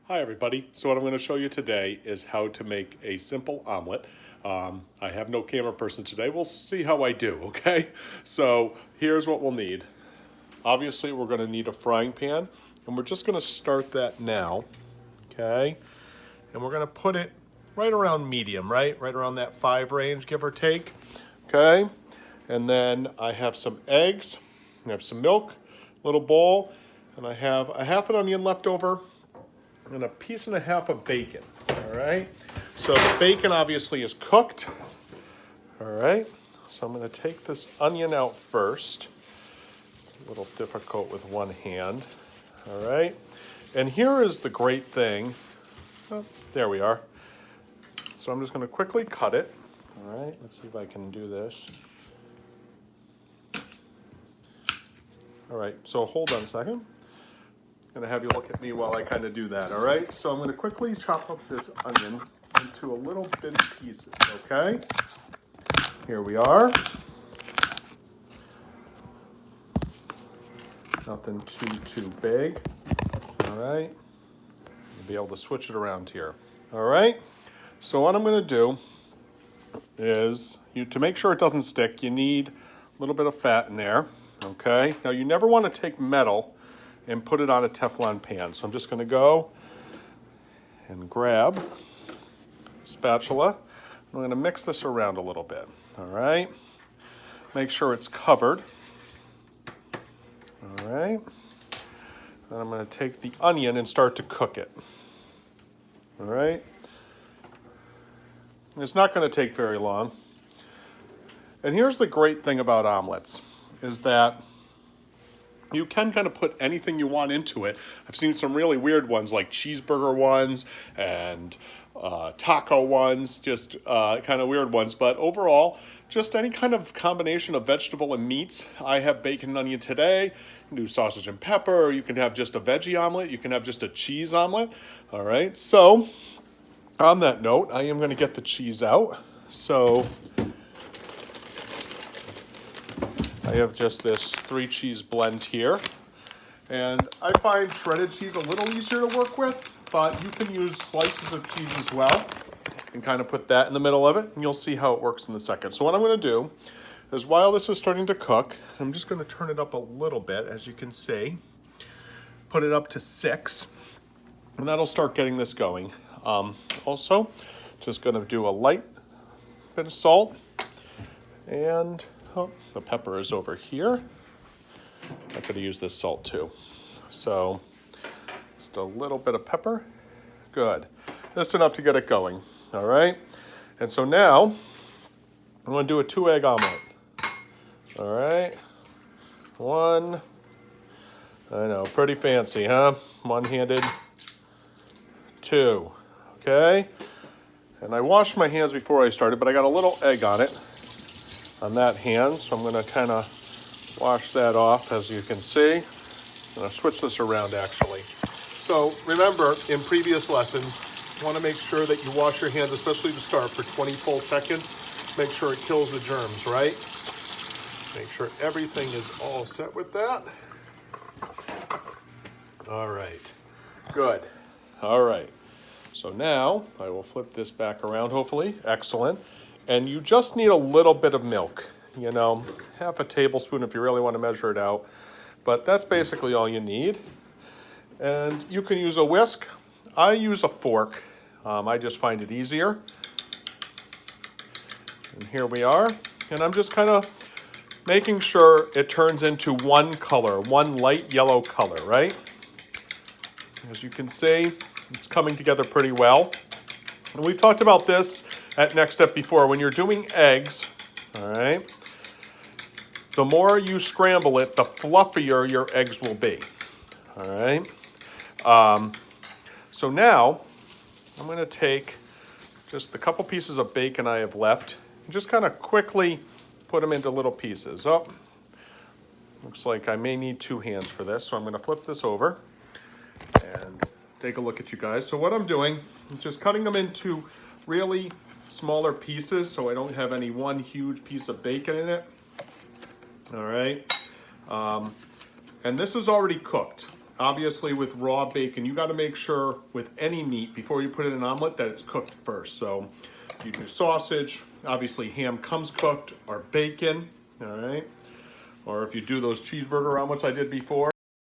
Hi everybody. So what I'm going to show you today is how to make a simple omelet. I have no camera person today. We'll see how I do, okay? So here's what we'll need. Obviously we're going to need a frying pan, and we're just going to start that now, okay? And we're going to put it right around medium, right? Right around that 5 range, give or take, okay? And then I have some eggs, I have some milk, a little bowl, and I have a half an onion left over, and a piece and a half of bacon, all right? So the bacon obviously is cooked, all right? So I'm gonna take this onion out first. It's a little difficult with one hand, all right? And here is the great thing. Oh, there we are. So I'm just gonna quickly cut it, all right? Let's see if I can do this. All right, so hold on a second. I'm gonna have you look at me while I kind of do that, all right? So I'm gonna quickly chop up this onion into a little bit of pieces, okay? Here we are. Nothing too big, all right? You'll be able to switch it around here, all right? So what I'm gonna do is, to make sure it doesn't stick, you need a little bit of fat in there, okay? Now you never wanna take metal and put it on a Teflon pan. So I'm just gonna go and grab a spatula. I'm gonna mix this around a little bit, all right? Make sure it's covered, all right? Then I'm gonna take the onion and start to cook it, all right? It's not gonna take very long. And here's the great thing about omelets, is that you can kind of put anything you want into it. I've seen some really weird ones, like cheeseburger ones and taco ones, just kind of weird ones. But overall, just any kind of combination of vegetable and meats. I have bacon and onion today. You can do sausage and pepper. You can have just a veggie omelet. You can have just a cheese omelet. All right. So on that note, I am going to get the cheese out. So I have just this 3 cheese blend here, and I find shredded cheese a little easier to work with, but you can use slices of cheese as well and kind of put that in the middle of it, and you'll see how it works in a second. So what I'm going to do is, while this is starting to cook, I'm just going to turn it up a little bit, as you can see, put it up to 6, and that'll start getting this going. Also, just going to do a light bit of salt, and the pepper is over here. I could have used this salt too. So just a little bit of pepper. Good. Just enough to get it going. All right. And so now I'm going to do a 2-egg omelet. All right. 1. I know, pretty fancy, huh? One-handed. 2. Okay. And I washed my hands before I started, but I got a little egg on it, on that hand, so I'm going to kind of wash that off, as you can see. I'm going to switch this around, actually. So remember, in previous lessons, you want to make sure that you wash your hands, especially to start, for 20 full seconds. Make sure it kills the germs, right? Make sure everything is all set with that. All right, good. All right, so now I will flip this back around, hopefully. Excellent. And you just need a little bit of milk, you know, half a tablespoon if you really want to measure it out. But that's basically all you need. And you can use a whisk. I use a fork. I just find it easier. And here we are. And I'm just kind of making sure it turns into one color, one light yellow color, right? As you can see, it's coming together pretty well. And we've talked about this at Next Step before. When you're doing eggs, all right, the more you scramble it, the fluffier your eggs will be, all right? So now I'm going to take just the couple pieces of bacon I have left and just kind of quickly put them into little pieces. Oh, looks like I may need 2 hands for this, so I'm going to flip this over and take a look at you guys. So what I'm doing is just cutting them into really smaller pieces, so I don't have any one huge piece of bacon in it. All right. And this is already cooked. obviously with raw bacon, you got to make sure with any meat before you put it in an omelet that it's cooked first. So you do sausage, obviously ham comes cooked, or bacon, all right? Or if you do those cheeseburger omelets I did before,